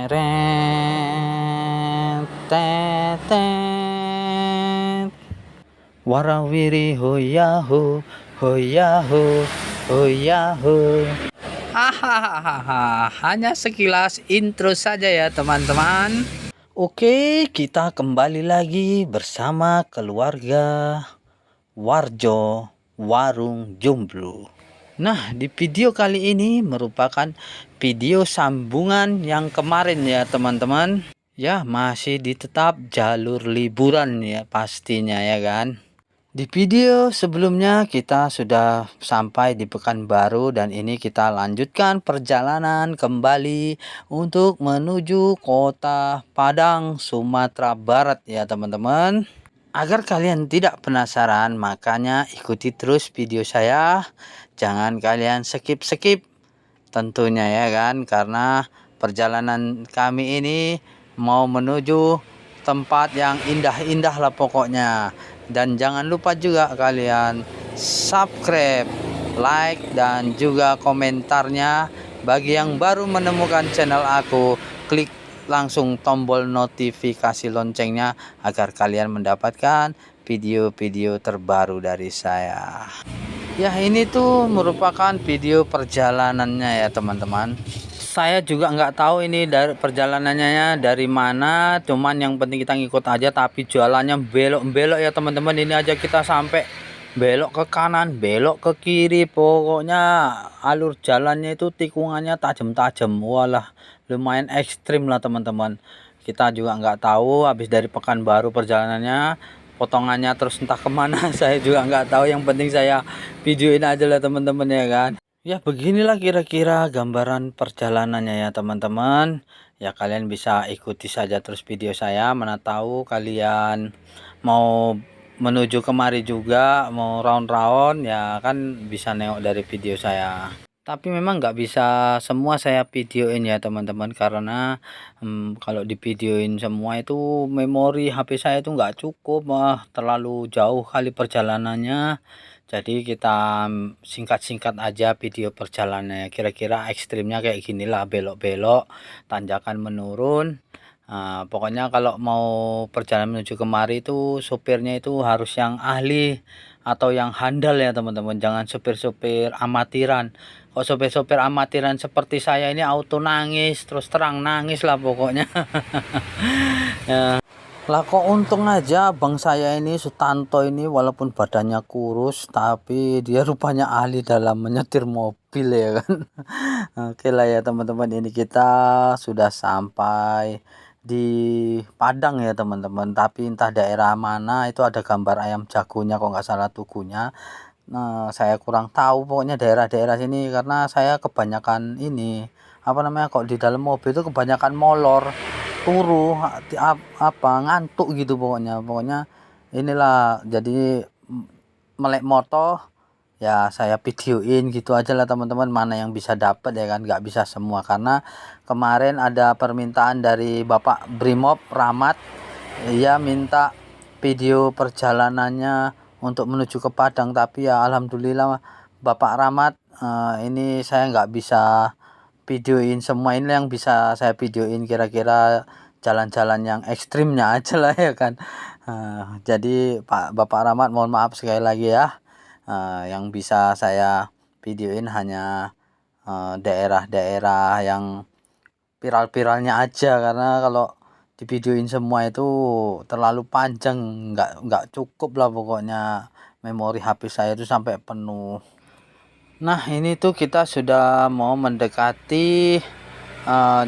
Teret, tetet. Warawiri hoyaho, hoyaho, hoyaho. Hahaha, hanya sekilas intro saja ya teman-teman. Oke, kita kembali lagi bersama keluarga Warjo Warung Jomblo. Nah, di video kali ini merupakan video sambungan yang kemarin ya teman-teman. Ya, masih di tetap jalur liburan ya pastinya ya kan. Di video sebelumnya kita sudah sampai di Pekanbaru dan ini kita lanjutkan perjalanan kembali untuk menuju kota Padang, Sumatera Barat ya teman-teman. Agar kalian tidak penasaran, makanya ikuti terus video saya. Jangan kalian skip-skip tentunya ya kan, karena perjalanan kami ini mau menuju tempat yang indah-indah lah pokoknya. Dan jangan lupa juga kalian subscribe, like, dan juga komentarnya. Bagi yang baru menemukan channel aku, klik langsung tombol notifikasi loncengnya agar kalian mendapatkan video-video terbaru dari saya. Ya, ini tuh merupakan video perjalanannya ya teman-teman. Saya juga nggak tahu ini dari perjalanannya dari mana, cuman yang penting kita ngikut aja. Tapi jalannya belok-belok ya teman-teman. Ini aja kita sampai belok ke kanan, belok ke kiri, pokoknya alur jalannya itu tikungannya tajam-tajam. Walah, lumayan ekstrim lah teman-teman. Kita juga nggak tahu habis dari Pekanbaru perjalanannya, potongannya terus entah kemana. Saya juga nggak tahu, yang penting saya videoin aja lah teman-teman ya kan. Ya, beginilah kira-kira gambaran perjalanannya ya teman-teman. Ya, kalian bisa ikuti saja terus video saya, mana tahu kalian mau menuju kemari juga, mau round-round ya kan, bisa nengok dari video saya. Tapi memang nggak bisa semua saya videoin ya teman-teman, karena kalau di videoin semua itu memori HP saya itu nggak cukup, terlalu jauh kali perjalanannya. Jadi kita singkat-singkat aja video perjalanannya. Kira-kira ekstrimnya kayak ginilah, belok-belok, tanjakan menurun. Pokoknya kalau mau perjalanan menuju kemari itu sopirnya itu harus yang ahli atau yang handal ya teman-teman. Jangan sopir-sopir amatiran. Kalau sopir-sopir amatiran seperti saya ini auto nangis, terus terang nangis lah pokoknya. Ya. Lah kok untung aja bang saya ini Sutanto ini walaupun badannya kurus tapi dia rupanya ahli dalam menyetir mobil ya kan. Oke lah ya teman-teman, ini kita sudah sampai di Padang ya teman-teman, tapi entah daerah mana itu ada gambar ayam jagonya kok nggak salah tugunya. Nah, saya kurang tahu pokoknya daerah-daerah sini karena saya kebanyakan ini apa namanya, kok di dalam mobil itu kebanyakan molor, turu, apa ngantuk gitu pokoknya inilah. Jadi melek moto ya saya videoin gitu aja lah teman-teman, mana yang bisa dapat ya kan, nggak bisa semua karena kemarin ada permintaan dari Bapak Brimob Rahmat, ia minta video perjalanannya untuk menuju ke Padang. Tapi ya alhamdulillah Bapak Rahmat, ini saya nggak bisa videoin semua, ini yang bisa saya videoin kira-kira jalan-jalan yang ekstrimnya aja lah ya kan. Jadi Bapak Rahmat mohon maaf sekali lagi ya. Yang bisa saya videoin hanya daerah-daerah yang viral-viralnya aja, karena kalau di videoin semua itu terlalu panjang, nggak cukup lah pokoknya, memori HP saya itu sampai penuh. Nah, ini tuh kita sudah mau mendekati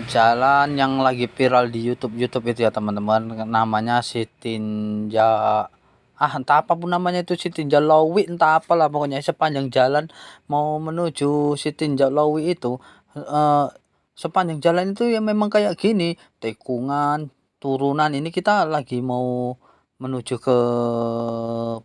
jalan yang lagi viral di YouTube itu ya teman-teman, namanya Sitinja, entah apapun namanya itu, Sitinja Lowi entah apalah pokoknya. Sepanjang jalan mau menuju Sitinja Lowi itu sepanjang jalan itu ya memang kayak gini, tikungan, turunan. Ini kita lagi mau menuju ke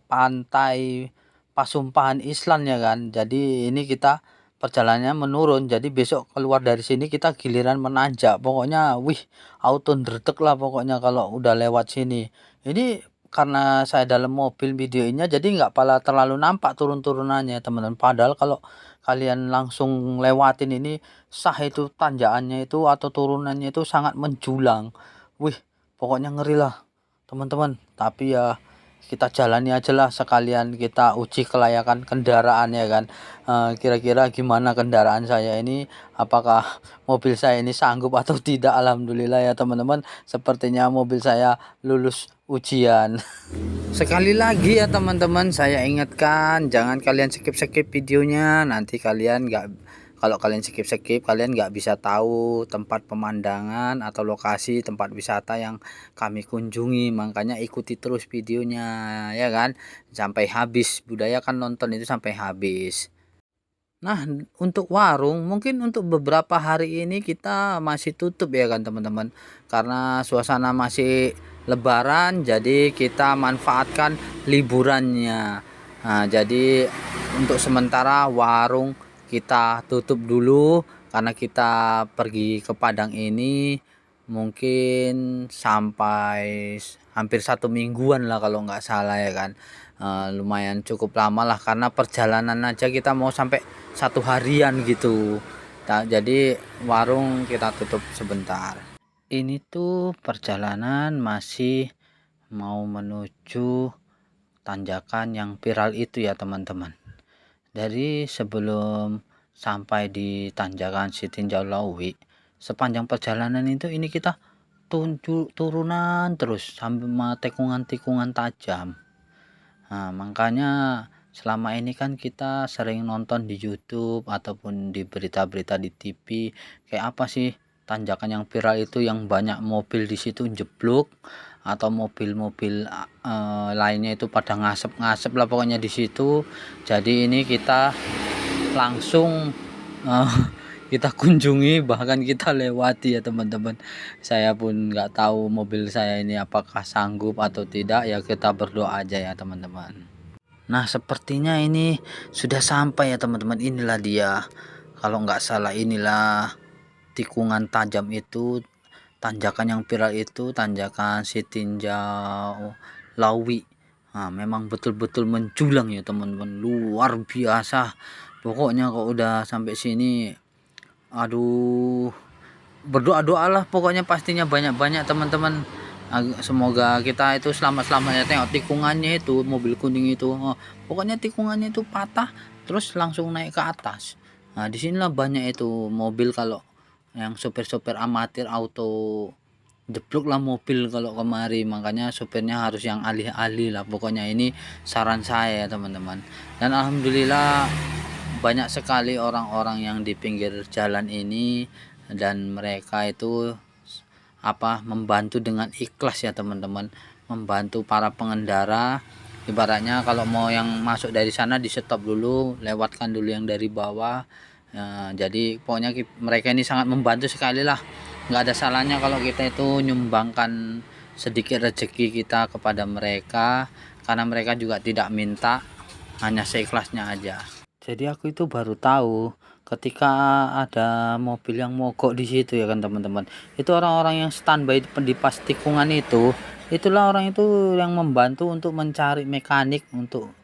pantai Pasumpahan Island ya kan. Jadi ini kita perjalanannya menurun, jadi besok keluar dari sini kita giliran menanjak. Pokoknya wih, auto ndredeg lah pokoknya kalau udah lewat sini. Ini karena saya dalam mobil videonya jadi nggak pala terlalu nampak turun-turunannya teman-teman. Padahal kalau kalian langsung lewatin ini, sah itu tanjakannya itu atau turunannya itu sangat menjulang. Wih, pokoknya ngeri lah teman-teman. Tapi ya kita jalani aja lah, sekalian kita uji kelayakan kendaraan ya kan. Kira-kira gimana kendaraan saya ini, apakah mobil saya ini sanggup atau tidak. Alhamdulillah ya teman-teman, sepertinya mobil saya lulus ujian. Sekali lagi ya teman-teman, saya ingatkan jangan kalian skip videonya, nanti kalian kalau kalian skip kalian nggak bisa tahu tempat pemandangan atau lokasi tempat wisata yang kami kunjungi. Makanya ikuti terus videonya ya kan, sampai habis. Budaya kan nonton itu sampai habis. Nah, untuk warung mungkin untuk beberapa hari ini kita masih tutup ya kan teman-teman, karena suasana masih lebaran, jadi kita manfaatkan liburannya. Nah, jadi untuk sementara warung kita tutup dulu karena kita pergi ke Padang ini mungkin sampai hampir 1 mingguan lah kalau nggak salah ya kan. Lumayan cukup lama lah karena perjalanan aja kita mau sampai 1 harian gitu. Jadi warung kita tutup sebentar. Ini tuh perjalanan masih mau menuju tanjakan yang viral itu ya teman-teman. Dari sebelum sampai di tanjakan Sitinjau Lawi, sepanjang perjalanan itu ini kita turunan terus sampai tikungan-tikungan tajam. Nah, makanya selama ini kan kita sering nonton di YouTube ataupun di berita-berita di TV, kayak apa sih tanjakan yang viral itu yang banyak mobil di situ jeblok atau mobil-mobil lainnya itu pada ngasep lah pokoknya di situ. Jadi ini kita langsung kita kunjungi, bahkan kita lewati ya teman-teman. Saya pun nggak tahu mobil saya ini apakah sanggup atau tidak, ya kita berdoa aja ya teman-teman. Nah, sepertinya ini sudah sampai ya teman-teman. Inilah dia, kalau nggak salah inilah tikungan tajam itu, tanjakan yang viral itu, tanjakan Sitinjau Lawi. Nah, memang betul-betul menjulang ya teman-teman, luar biasa. Pokoknya kalau udah sampai sini, aduh, berdoa-doalah pokoknya, pastinya banyak-banyak teman-teman. Semoga kita itu selamat-selamatnya. Tengok tikungannya itu, mobil kuning itu, pokoknya tikungannya itu patah terus langsung naik ke atas. Nah, disinilah banyak itu mobil, kalau yang sopir-sopir amatir auto jeblok lah mobil kalau kemari. Makanya sopirnya harus yang ahli-ahli lah pokoknya. Ini saran saya ya teman-teman. Dan alhamdulillah banyak sekali orang-orang yang di pinggir jalan ini, dan mereka itu membantu dengan ikhlas ya teman-teman, membantu para pengendara. Ibaratnya kalau mau yang masuk dari sana di stop dulu, lewatkan dulu yang dari bawah. Jadi pokoknya mereka ini sangat membantu sekali lah. Nggak ada salahnya kalau kita itu nyumbangkan sedikit rezeki kita kepada mereka, karena mereka juga tidak minta, hanya seikhlasnya aja. Jadi aku itu baru tahu ketika ada mobil yang mogok di situ ya kan teman-teman. Itu orang-orang yang standby di pas tikungan itu, itulah orang itu yang membantu untuk mencari mekanik untuk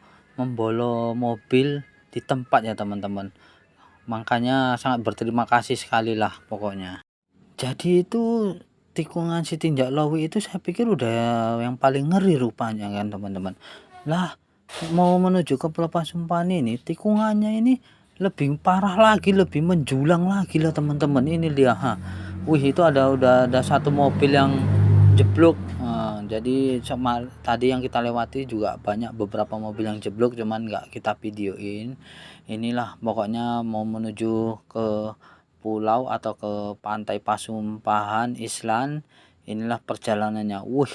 membolo mobil di tempat ya teman-teman. Makanya sangat berterima kasih sekali lah pokoknya. Jadi itu tikungan Sitinjau Lawi itu saya pikir udah yang paling ngeri rupanya kan teman-teman. Lah, mau menuju ke Pelepas Umpan ini tikungannya ini lebih parah lagi, lebih menjulang lagi lah teman-teman. Ini dia, wih, itu udah ada satu mobil yang jeblok. Jadi tadi yang kita lewati juga banyak beberapa mobil yang jeblok, cuman nggak kita videoin. Inilah pokoknya mau menuju ke pulau atau ke pantai Pasumpahan Islan. Inilah perjalanannya. Wih,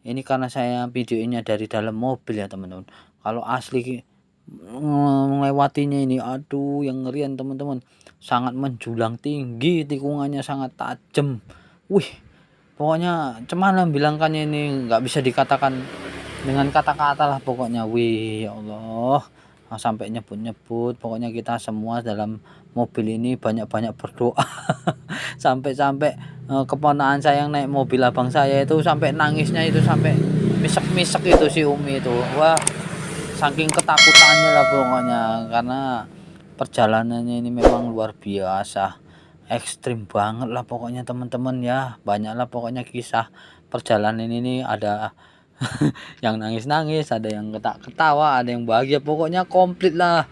ini karena saya videoinnya dari dalam mobil ya teman-teman. Kalau asli melewatinya ini, aduh, yang ngerian teman-teman. Sangat menjulang tinggi, tikungannya sangat tajam. Wih, pokoknya cuman bilangkannya ini nggak bisa dikatakan dengan kata-kata lah pokoknya. Wih, ya Allah, sampai nyebut-nyebut. Pokoknya kita semua dalam mobil ini banyak-banyak berdoa. Sampai keponakan saya yang naik mobil abang saya itu sampai nangisnya itu, sampai misek-misek itu si Umi itu. Wah, saking ketakutannya lah pokoknya, karena perjalanannya ini memang luar biasa, ekstrim banget lah pokoknya teman-teman ya. Banyak lah pokoknya kisah perjalanan ini, ada yang nangis-nangis, ada yang ketawa, ada yang bahagia, pokoknya komplit lah,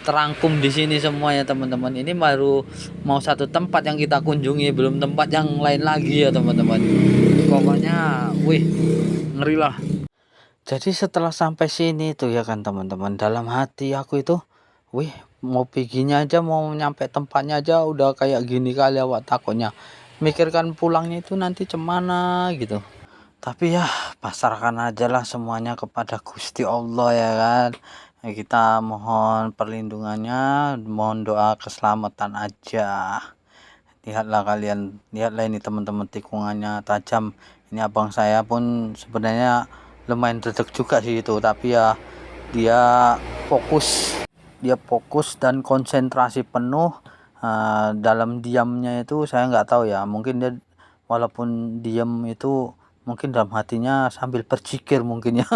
terangkum di sini semuanya teman-teman. Ini baru mau satu tempat yang kita kunjungi, belum tempat yang lain lagi ya teman-teman. Pokoknya wih, ngeri lah. Jadi setelah sampai sini tuh ya kan teman-teman, dalam hati aku itu wih, mau perginya aja, mau nyampe tempatnya aja udah kayak gini kali awak takutnya, mikirkan pulangnya itu nanti cemana gitu. Tapi ya pasrahkan aja lah semuanya kepada Gusti Allah ya kan. Ya, kita mohon perlindungannya, mohon doa keselamatan aja. Lihatlah kalian, lihatlah ini teman-teman, tikungannya tajam. Ini abang saya pun sebenarnya lumayan dedek juga sih itu, tapi ya dia fokus, dan konsentrasi penuh. Dalam diamnya itu saya nggak tahu ya, mungkin dia walaupun diam itu mungkin dalam hatinya sambil berzikir mungkin ya.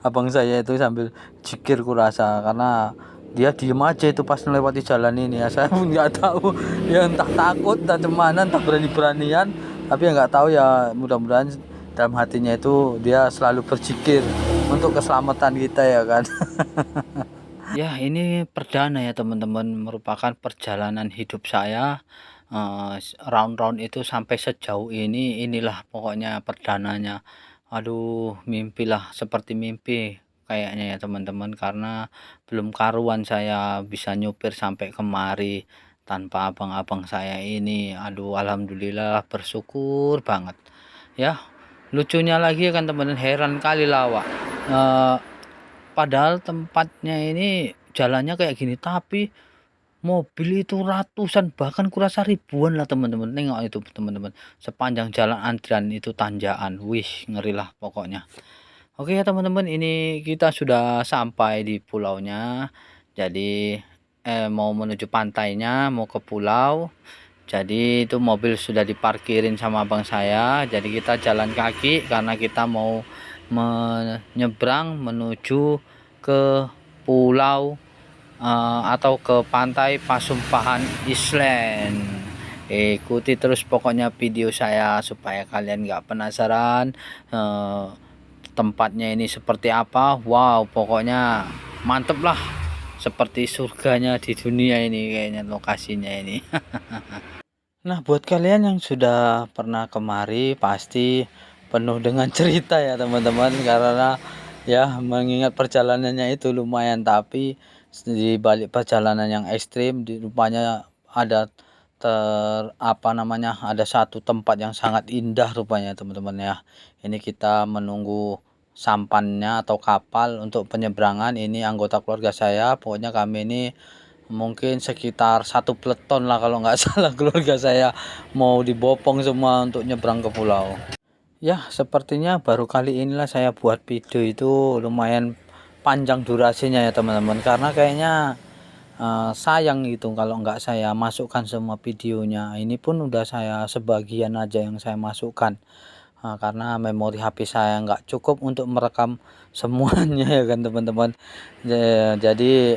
Abang saya itu sambil zikir kurasa, karena dia diem aja itu pas melewati jalan ini ya. Saya pun nggak tahu ya, entah takut, entah cemana, entah berani-beranian, tapi ya nggak tahu ya, mudah-mudahan dalam hatinya itu dia selalu berzikir untuk keselamatan kita ya kan. Ya ini perdana ya teman-teman, merupakan perjalanan hidup saya, round-round itu sampai sejauh ini. Inilah pokoknya perdananya. Aduh, mimpilah seperti mimpi kayaknya ya teman-teman, karena belum karuan saya bisa nyupir sampai kemari tanpa abang-abang saya ini. Aduh, alhamdulillah, bersyukur banget ya. Lucunya lagi kan teman-teman, heran kali lah Wak. Padahal tempatnya ini jalannya kayak gini, tapi mobil itu ratusan, bahkan kurasa ribuan lah teman-teman. Tengok itu teman-teman, sepanjang jalan antrian itu tanjakan. Wih, ngeri lah pokoknya. Oke ya teman-teman, ini kita sudah sampai di pulaunya. Jadi mau menuju pantainya, mau ke pulau. Jadi itu mobil sudah diparkirin sama abang saya. Jadi kita jalan kaki karena kita mau menyeberang menuju ke pulau, atau ke pantai Pasumpahan Island. Ikuti terus pokoknya video saya supaya kalian nggak penasaran tempatnya ini seperti apa. Wow, pokoknya mantep lah, seperti surganya di dunia ini kayaknya lokasinya ini. Nah, buat kalian yang sudah pernah kemari pasti penuh dengan cerita ya teman-teman, karena ya mengingat perjalanannya itu lumayan, tapi di balik perjalanan yang ekstrim di rupanya ada ada satu tempat yang sangat indah rupanya teman-teman ya. Ini kita menunggu sampannya atau kapal untuk penyeberangan. Ini anggota keluarga saya, pokoknya kami ini mungkin sekitar satu peleton lah kalau nggak salah, keluarga saya mau dibopong semua untuk nyebrang ke pulau. Ya sepertinya baru kali inilah saya buat video itu lumayan panjang durasinya ya teman-teman, karena kayaknya sayang gitu kalau nggak saya masukkan semua videonya. Ini pun udah saya sebagian aja yang saya masukkan, karena memori HP saya nggak cukup untuk merekam semuanya ya kan teman-teman. Jadi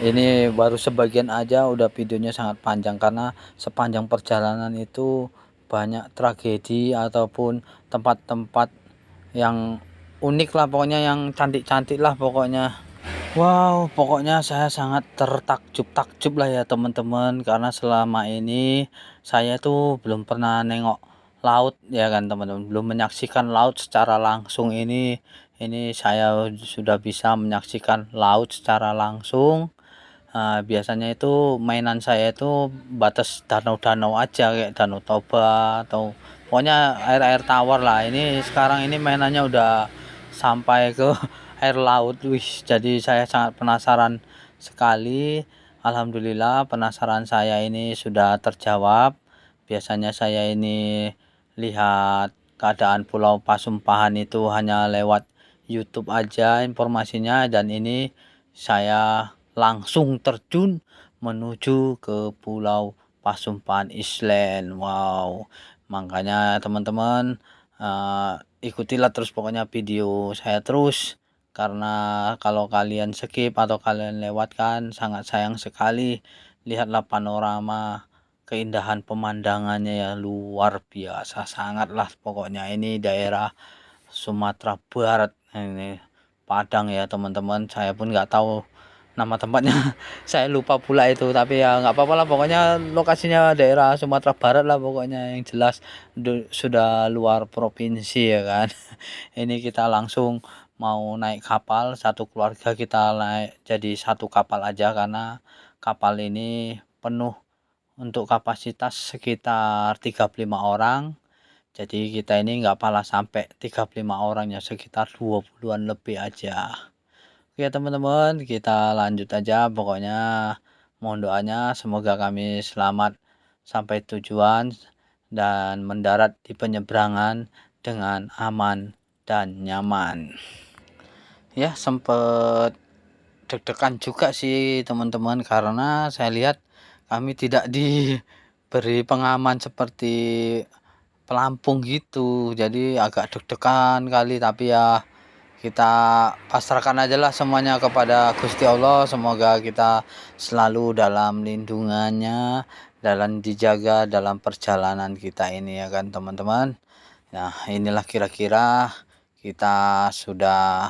ini baru sebagian aja, udah videonya sangat panjang, karena sepanjang perjalanan itu banyak tragedi ataupun tempat-tempat yang unik lah pokoknya, yang cantik-cantik lah pokoknya. Wow, pokoknya saya sangat tertakjub-takjub lah ya teman-teman, karena selama ini saya tuh belum pernah nengok laut ya kan teman-teman, belum menyaksikan laut secara langsung. Ini saya sudah bisa menyaksikan laut secara langsung. Biasanya itu mainan saya itu batas danau-danau aja, kayak Danau Toba atau pokoknya air-air tawar lah. Ini sekarang ini mainannya udah sampai ke air laut. Wih, jadi saya sangat penasaran sekali. Alhamdulillah penasaran saya ini sudah terjawab. Biasanya saya ini lihat keadaan Pulau Pasumpahan itu hanya lewat YouTube aja informasinya, dan ini saya langsung terjun menuju ke Pulau Pasumpahan Island. Wow, makanya teman-teman ikutilah terus pokoknya video saya terus, karena kalau kalian skip atau kalian lewatkan sangat sayang sekali. Lihatlah panorama keindahan pemandangannya ya, luar biasa sangatlah pokoknya. Ini daerah Sumatera Barat, ini Padang ya teman-teman. Saya pun nggak tahu nama tempatnya saya lupa pula itu, tapi ya nggak apa-apa lah, pokoknya lokasinya daerah Sumatera Barat lah pokoknya, yang jelas sudah luar provinsi ya kan. Ini kita langsung mau naik kapal, satu keluarga kita naik jadi satu kapal aja, karena kapal ini penuh untuk kapasitas sekitar 35 orang. Jadi kita ini nggak pala sampai 35 orang ya, sekitar 20-an lebih aja. Oke teman-teman, kita lanjut aja. Pokoknya mohon doanya semoga kami selamat sampai tujuan dan mendarat di penyeberangan dengan aman dan nyaman. Ya, sempet deg-degan juga sih teman-teman, karena saya lihat kami tidak diberi pengaman seperti pelampung gitu. Jadi agak deg-degan kali, tapi ya kita pasrahkan aja lah semuanya kepada Gusti Allah. Semoga kita selalu dalam lindungannya, dalam dijaga dalam perjalanan kita ini ya kan teman-teman. Nah, inilah kira-kira kita sudah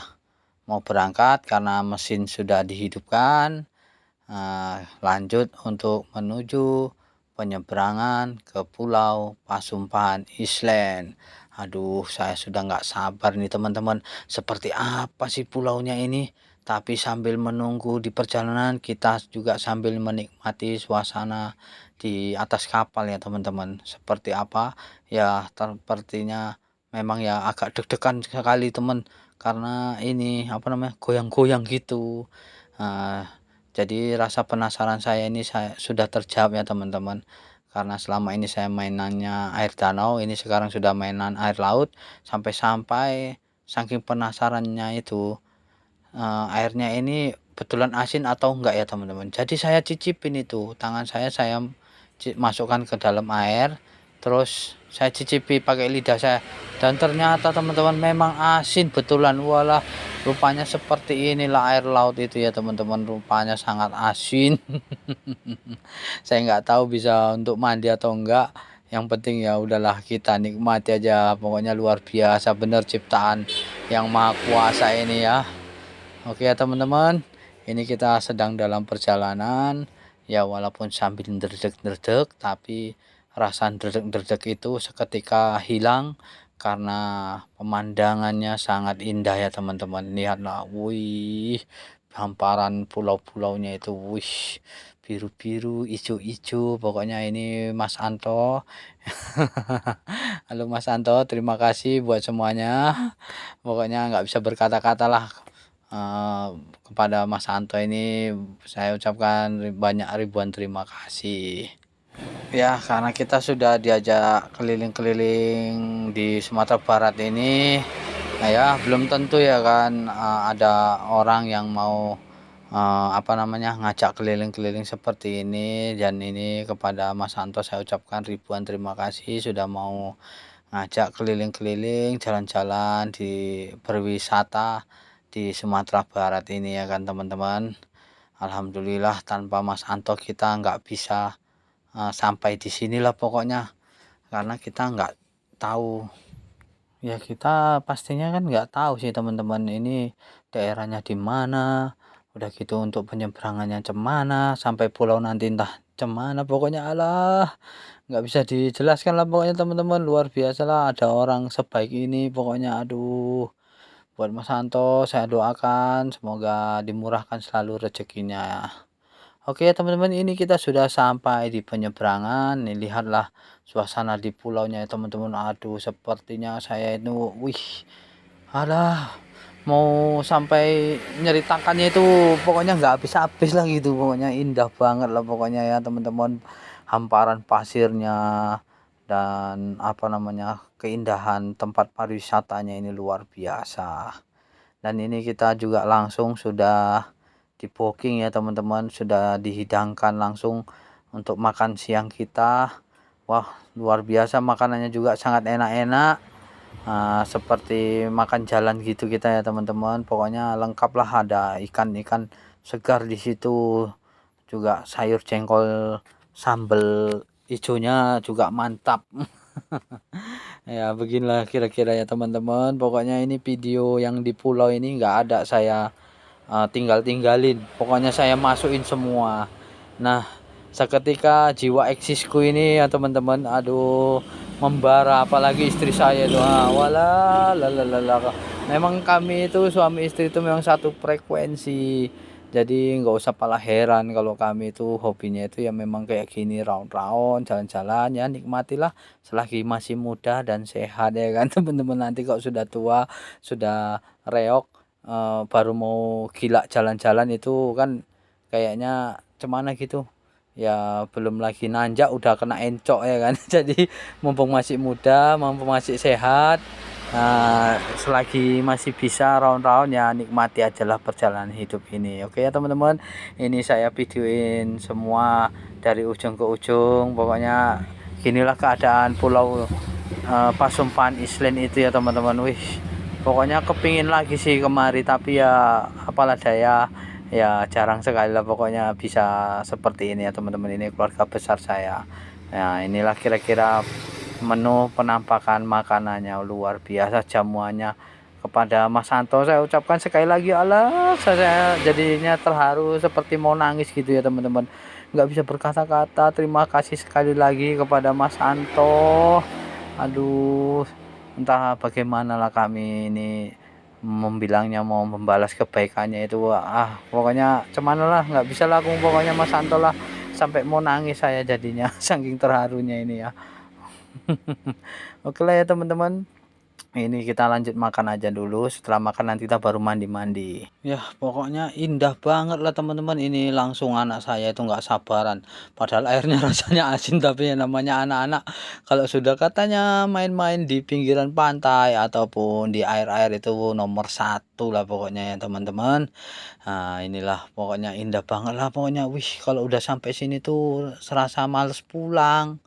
mau berangkat karena mesin sudah dihidupkan. Lanjut untuk menuju penyeberangan ke Pulau Pasumpahan Island. Aduh, saya sudah nggak sabar nih teman-teman. Seperti apa sih pulaunya ini? Tapi sambil menunggu di perjalanan, kita juga sambil menikmati suasana di atas kapal ya teman-teman. Seperti apa? Ya, sepertinya memang ya agak deg-degan sekali teman. Karena ini apa namanya, goyang-goyang gitu. Jadi rasa penasaran saya ini sudah terjawab ya teman-teman. Karena selama ini saya mainannya air danau, ini sekarang sudah mainan air laut. Sampai-sampai saking penasarannya itu, airnya ini betulan asin atau enggak ya teman-teman. Jadi saya cicipin itu, tangan saya masukkan ke dalam air, terus saya cicipi pakai lidah saya, dan ternyata teman-teman memang asin betulan. Walah, rupanya seperti inilah air laut itu ya teman-teman, rupanya sangat asin. Saya nggak tahu bisa untuk mandi atau enggak, yang penting ya udahlah kita nikmati aja. Pokoknya luar biasa bener ciptaan yang maha kuasa ini ya. Oke ya teman-teman, ini kita sedang dalam perjalanan ya, walaupun sambil derdek-derdek, tapi rasa derdek-derdek itu seketika hilang karena pemandangannya sangat indah ya teman-teman. Lihatlah, wih, hamparan pulau-pulaunya itu, wih, biru-biru, ijo-ijo. Pokoknya ini Mas Anto. Halo Mas Anto, terima kasih buat semuanya. Pokoknya nggak bisa berkata-kata lah. Kepada Mas Anto ini saya ucapkan banyak ribuan terima kasih ya, karena kita sudah diajak keliling-keliling di Sumatera Barat ini. Nah ya, belum tentu ya kan ada orang yang mau ngajak keliling-keliling seperti ini. Dan ini kepada Mas Anto saya ucapkan ribuan terima kasih sudah mau ngajak keliling-keliling jalan-jalan di berwisata di Sumatera Barat ini ya kan teman-teman. Alhamdulillah, tanpa Mas Anto kita nggak bisa sampai di sinilah pokoknya, karena kita nggak tahu ya, kita pastinya kan nggak tahu sih teman-teman ini daerahnya di mana, udah gitu untuk penyeberangannya cemana sampai pulau nanti entah cemana. Pokoknya alah, nggak bisa dijelaskan lah pokoknya teman-teman. Luar biasa lah ada orang sebaik ini pokoknya. Aduh, buat Mas Santo saya doakan semoga dimurahkan selalu rezekinya. Oke ya teman-teman, ini kita sudah sampai di penyeberangan. Nih lihatlah suasana di pulaunya ya teman-teman. Aduh, sepertinya saya itu alah, mau sampai nyeritakannya itu pokoknya nggak habis-habis lah gitu. Pokoknya indah banget lah pokoknya ya teman-teman. Hamparan pasirnya dan keindahan tempat pariwisatanya ini luar biasa. Dan ini kita juga langsung sudah di booking ya teman-teman, sudah dihidangkan langsung untuk makan siang kita. Wah, luar biasa, makanannya juga sangat enak-enak. seperti makan jalan gitu kita ya teman-teman. Pokoknya lengkap lah, ada ikan-ikan segar di situ, juga sayur jengkol sambal hijaunya juga mantap. Ya beginilah kira-kira ya teman-teman. Pokoknya ini video yang di pulau ini nggak ada saya tinggalin, pokoknya saya masukin semua. Nah, seketika jiwa eksisku ini ya teman-teman, aduh, membara, apalagi istri saya itu, wala lalalala. Memang kami itu suami istri itu memang satu frekuensi, jadi nggak usah pala heran kalau kami itu hobinya itu ya memang kayak gini, round-round jalan-jalan, ya nikmatilah selagi masih muda dan sehat ya kan. Teman-teman, nanti kalau sudah tua, sudah reok, baru mau gila jalan-jalan itu kan kayaknya cemana gitu ya, belum lagi nanjak udah kena encok ya kan. Jadi mumpung masih muda, mumpung masih sehat, selagi masih bisa round-round, ya nikmati ajalah perjalanan hidup ini. Oke ya teman-teman, ini saya videoin semua dari ujung ke ujung. Pokoknya ginilah keadaan pulau Pasempan Island itu ya teman-teman. Wih, pokoknya kepingin lagi sih kemari, tapi ya apalah daya, ya jarang sekali lah pokoknya bisa seperti ini ya teman-teman. Ini keluarga besar saya. Nah, inilah kira-kira menu penampakan makanannya, luar biasa jamuannya. Kepada Mas Santo saya ucapkan sekali lagi, Allah, saya jadinya terharu seperti mau nangis gitu ya teman-teman. Nggak bisa berkata-kata, terima kasih sekali lagi kepada Mas Santo. Aduh, entah bagaimana lah kami ini membilangnya, mau membalas kebaikannya itu, pokoknya cuman lah, nggak bisa lah aku, pokoknya Mas Santo lah, sampai mau nangis saya jadinya saking terharunya ini ya. Oke lah ya teman-teman, ini kita lanjut makan aja dulu. Setelah makan nanti kita baru mandi-mandi. Ya pokoknya indah banget lah teman-teman. Ini langsung anak saya itu nggak sabaran. Padahal airnya rasanya asin, tapi ya namanya anak-anak, kalau sudah katanya main-main di pinggiran pantai ataupun di air-air itu nomor satu lah pokoknya ya teman-teman. Nah inilah pokoknya indah banget lah pokoknya. Wih, kalau udah sampai sini tuh serasa males pulang.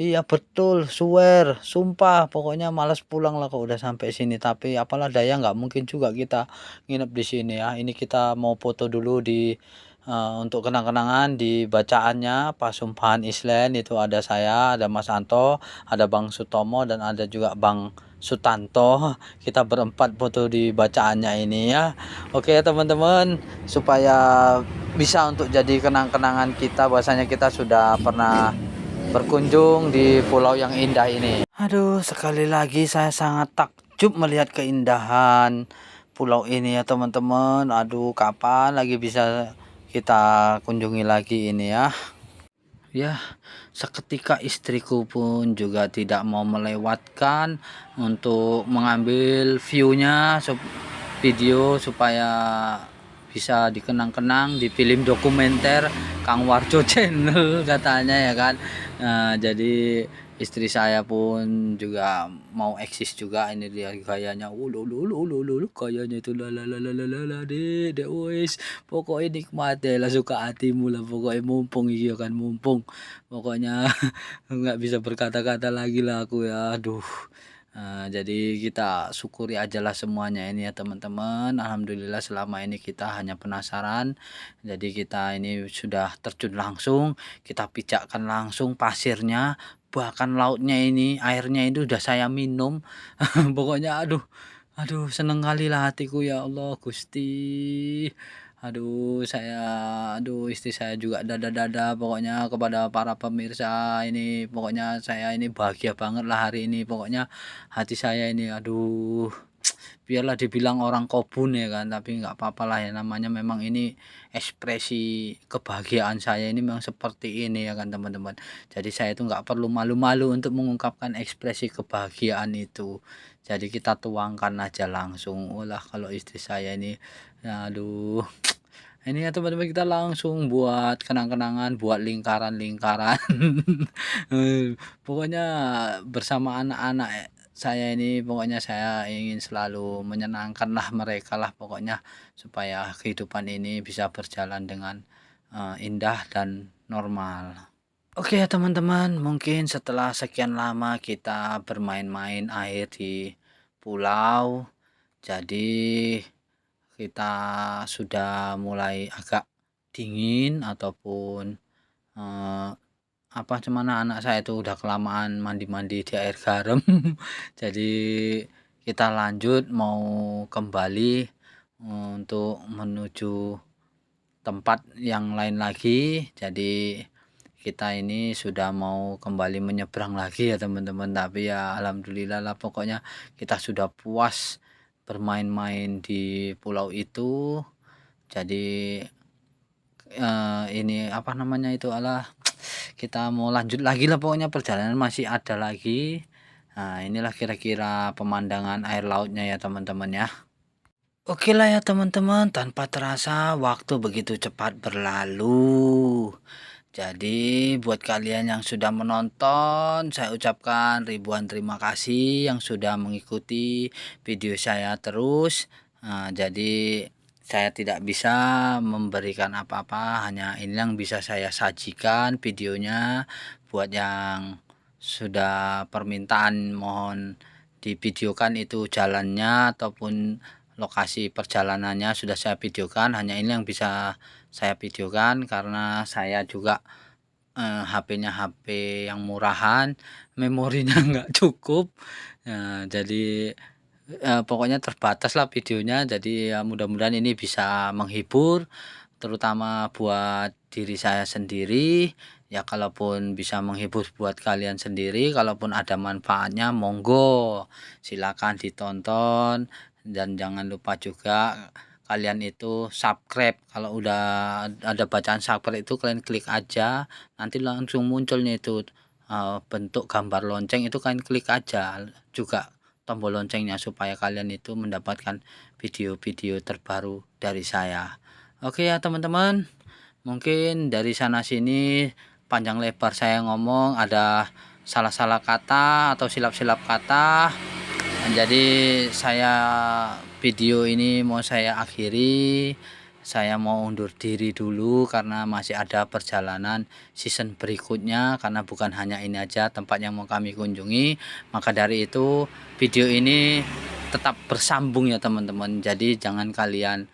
Iya betul, swear, sumpah, pokoknya malas pulang lah kalau udah sampai sini. Tapi apalah daya, nggak mungkin juga kita nginep di sini ya. Ini kita mau foto dulu di untuk kenang-kenangan di bacaannya Pasempan Island. Itu ada saya, ada Mas Anto, ada Bang Sutomo, dan ada juga Bang Sutanto. Kita berempat foto di bacaannya ini ya. Oke ya teman-teman, supaya bisa untuk jadi kenang-kenangan kita, bahwasanya kita sudah pernah berkunjung di pulau yang indah ini. Aduh, sekali lagi saya sangat takjub melihat keindahan pulau ini ya teman-teman. Aduh, kapan lagi bisa kita kunjungi lagi ini ya. Ya, seketika istriku pun juga tidak mau melewatkan untuk mengambil view-nya, video, supaya bisa dikenang-kenang di film dokumenter Kang Warjo Channel katanya ya kan. Nah, jadi istri saya pun juga mau eksis juga. Ini dia gayanya, gayanya itu la dek wis, pokoknya nikmat deh lah, suka hatimu lah pokoknya, mumpung iya kan, mumpung pokoknya. Nggak bisa berkata-kata lagi lah aku ya, aduh. Jadi kita syukuri aja lah semuanya ini ya teman-teman. Alhamdulillah selama ini kita hanya penasaran, jadi kita ini sudah terjun langsung, kita pijakkan langsung pasirnya, bahkan lautnya ini, airnya itu udah saya minum. Pokoknya aduh seneng kali lah hatiku, ya Allah Gusti. Aduh, istri saya juga dada-dada pokoknya. Kepada para pemirsa ini, pokoknya saya ini bahagia banget lah hari ini. Pokoknya hati saya ini, aduh, biarlah dibilang orang kobun ya kan, tapi nggak apa-apa lah ya, namanya memang ini ekspresi kebahagiaan saya ini memang seperti ini ya kan teman-teman. Jadi saya itu nggak perlu malu-malu untuk mengungkapkan ekspresi kebahagiaan itu. Jadi kita tuangkan aja langsung. Ulah kalau istri saya ini, aduh, ini ya teman-teman, kita langsung buat kenang-kenangan, buat lingkaran-lingkaran. Pokoknya bersama anak-anak saya ini, pokoknya saya ingin selalu menyenangkan lah mereka lah pokoknya, supaya kehidupan ini bisa berjalan dengan indah dan normal. Oke ya teman-teman, mungkin setelah sekian lama kita bermain-main air di pulau. Jadi kita sudah mulai agak dingin ataupun cuman anak saya itu udah kelamaan mandi-mandi di air garam. Jadi kita lanjut mau kembali untuk menuju tempat yang lain lagi. Jadi kita ini sudah mau kembali menyeberang lagi ya teman-teman, tapi ya alhamdulillah lah, pokoknya kita sudah puas bermain-main di pulau itu. Jadi ini kita mau lanjut lagi lah, pokoknya perjalanan masih ada lagi. Nah, inilah kira-kira pemandangan air lautnya ya teman-teman ya. Oke lah ya teman-teman, tanpa terasa waktu begitu cepat berlalu. Jadi buat kalian yang sudah menonton, saya ucapkan ribuan terima kasih yang sudah mengikuti video saya terus. Jadi saya tidak bisa memberikan apa-apa, hanya ini yang bisa saya sajikan videonya. Buat yang sudah permintaan mohon divideokan itu jalannya ataupun lokasi perjalanannya sudah saya videokan, hanya ini yang bisa saya videokan karena saya juga HP-nya HP yang murahan, memorinya nggak cukup. Jadi pokoknya terbatas lah videonya. Jadi ya mudah-mudahan ini bisa menghibur, terutama buat diri saya sendiri. Ya kalaupun bisa menghibur buat kalian sendiri, kalaupun ada manfaatnya monggo silakan ditonton. Dan jangan lupa juga kalian itu subscribe. Kalau udah ada bacaan subscribe itu kalian klik aja, nanti langsung munculnya itu bentuk gambar lonceng, itu kalian klik aja juga tombol loncengnya supaya kalian itu mendapatkan video-video terbaru dari saya. Oke ya teman-teman, mungkin dari sana sini panjang lebar saya ngomong, ada salah-salah kata atau silap-silap kata. Jadi saya video ini mau saya akhiri. Saya mau undur diri dulu karena masih ada perjalanan season berikutnya, karena bukan hanya ini aja tempat yang mau kami kunjungi. Maka dari itu video ini tetap bersambung ya teman-teman. Jadi jangan kalian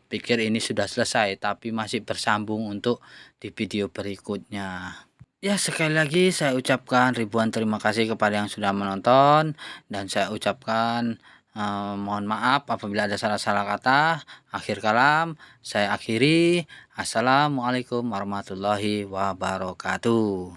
pikir ini sudah selesai, tapi masih bersambung untuk di video berikutnya. Ya, sekali lagi saya ucapkan ribuan terima kasih kepada yang sudah menonton, dan saya ucapkan mohon maaf apabila ada salah-salah kata. Akhir kalam saya akhiri. Assalamualaikum warahmatullahi wabarakatuh.